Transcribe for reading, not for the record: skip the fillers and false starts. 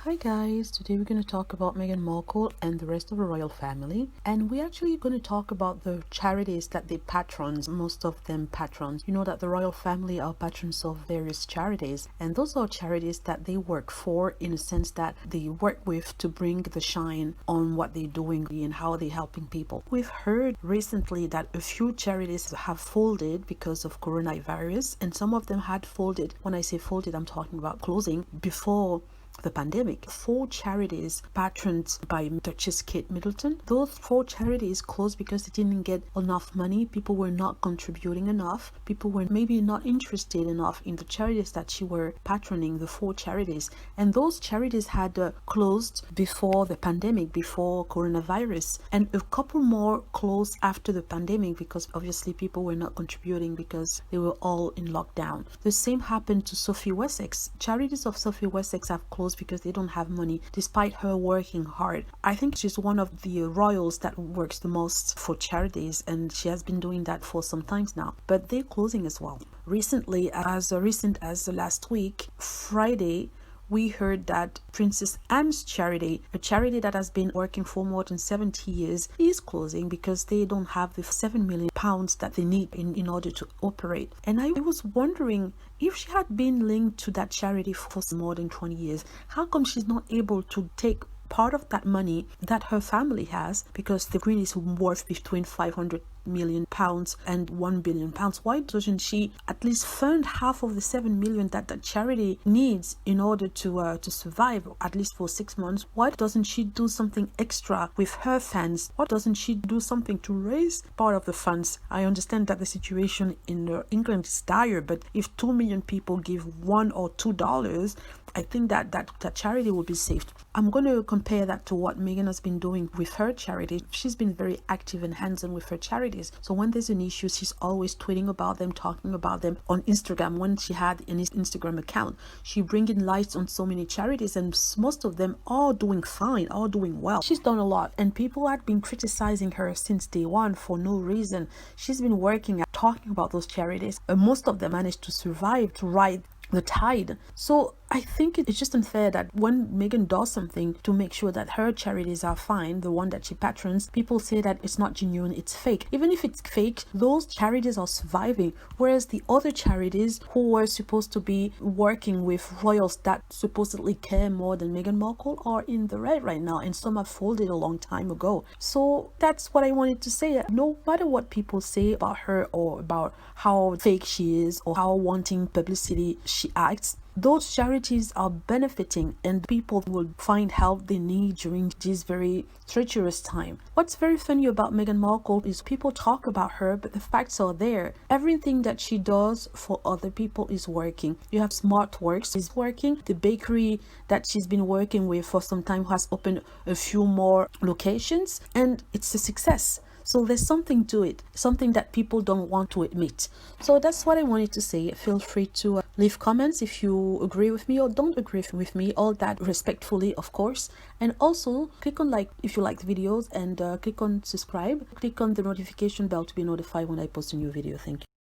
Hi guys, today we're going to talk about Meghan Markle and the rest of the royal family, and we're actually going to talk about the charities that they patrons, most of them patrons. You know that the royal family are patrons of various charities, and those are charities that they work for, in a sense that they work with to bring the shine on what they're doing and how they're helping people. We've heard recently that a few charities have folded because of coronavirus, and some of them had folded. When I say folded, I'm talking about closing before the pandemic. 4 charities patroned by Duchess Kate Middleton. Those 4 charities closed because they didn't get enough money. People were not contributing enough. People were maybe not interested enough in the charities that she were patroning, the 4 charities. And those charities had closed before the pandemic, before coronavirus. And a couple more closed after the pandemic because obviously people were not contributing because they were all in lockdown. The same happened to Sophie Wessex. Charities of Sophie Wessex have closed because they don't have money despite her working hard. I think she's one of the royals that works the most for charities, and she has been doing that for some times now, but they're closing as well. Recently, as recent as last week, Friday, we heard that Princess Anne's charity, a charity that has been working for more than 70 years, is closing because they don't have the £7 million that they need in order to operate. And I was wondering, if she had been linked to that charity for more than 20 years, how come she's not able to take part of that money that her family has, because the Queen is worth between £500 million and £1 billion. Why doesn't she at least fund half of the 7 million that the charity needs in order to survive, at least for 6 months? Why doesn't she do something extra with her fans? Why doesn't she do something to raise part of the funds? I understand that the situation in England is dire, but if 2 million people give $1 or $2, I think that charity will be saved. I'm going to compare that to what Meghan has been doing with her charity. She's been very active and hands-on with her charities. So when there's an issue, she's always tweeting about them, talking about them on Instagram. When she had an Instagram account, she bringing lights on so many charities, and most of them are doing fine, are doing well. She's done a lot, and people had been criticizing her since day one for no reason. She's been working at talking about those charities, and most of them managed to survive, to ride the tide. So I think it's just unfair that when Meghan does something to make sure that her charities are fine, the one that she patrons, people say that it's not genuine, it's fake. Even if it's fake, those charities are surviving, whereas the other charities who were supposed to be working with royals that supposedly care more than Meghan Markle are in the red right now, and some have folded a long time ago. So that's what I wanted to say. No matter what people say about her or about how fake she is or how wanting publicity she acts, those charities are benefiting, and people will find help they need during this very treacherous time. What's very funny about Meghan Markle is people talk about her, but the facts are there. Everything that she does for other people is working. You have SmartWorks is working. The bakery that she's been working with for some time has opened a few more locations, and it's a success. So there's something to it, something that people don't want to admit. So that's what I wanted to say. Feel free to leave comments if you agree with me or don't agree with me, all that respectfully, of course. And also click on like if you like the videos, and click on subscribe. Click on the notification bell to be notified when I post a new video. Thank you.